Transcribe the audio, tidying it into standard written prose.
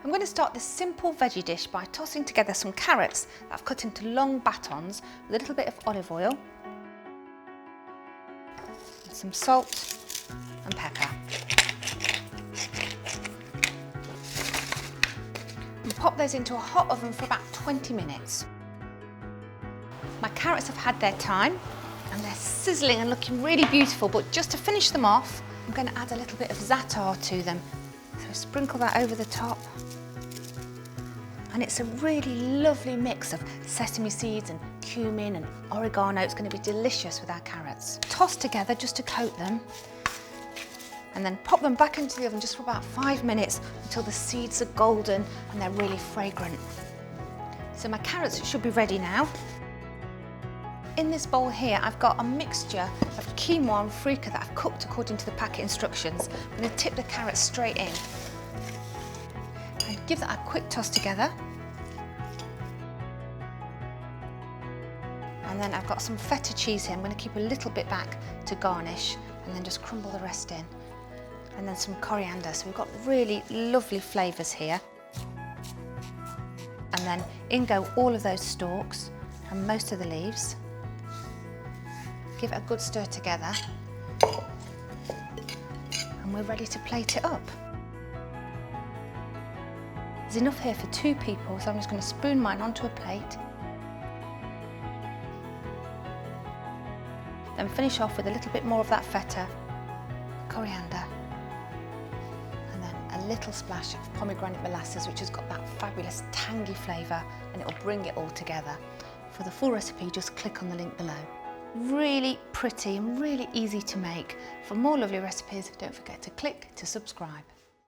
I'm going to start this simple veggie dish by tossing together some carrots that I've cut into long batons with a little bit of olive oil, and some salt and pepper. And pop those into a hot oven for about 20 minutes. My carrots have had their time and they're sizzling and looking really beautiful, but just to finish them off, I'm going to add a little bit of za'atar to them. So sprinkle that over the top. And it's a really lovely mix of sesame seeds and cumin and oregano. It's going to be delicious with our carrots. Toss together just to coat them, and then pop them back into the oven just for about 5 minutes until the seeds are golden and they're really fragrant. So my carrots should be ready now. In this bowl here, I've got a mixture of quinoa and freekeh that I've cooked according to the packet instructions. I'm going to tip the carrots straight in and give that a quick toss together. And then I've got some feta cheese here. I'm going to keep a little bit back to garnish and then just crumble the rest in. And then some coriander, so we've got really lovely flavours here. And then in go all of those stalks and most of the leaves. Give it a good stir together and we're ready to plate it up. There's enough here for 2 people, so I'm just going to spoon mine onto a plate. Then finish off with a little bit more of that feta, coriander, and then a little splash of pomegranate molasses, which has got that fabulous tangy flavour, and it'll bring it all together. For the full recipe, just click on the link below. Really pretty and really easy to make. For more lovely recipes, don't forget to click to subscribe.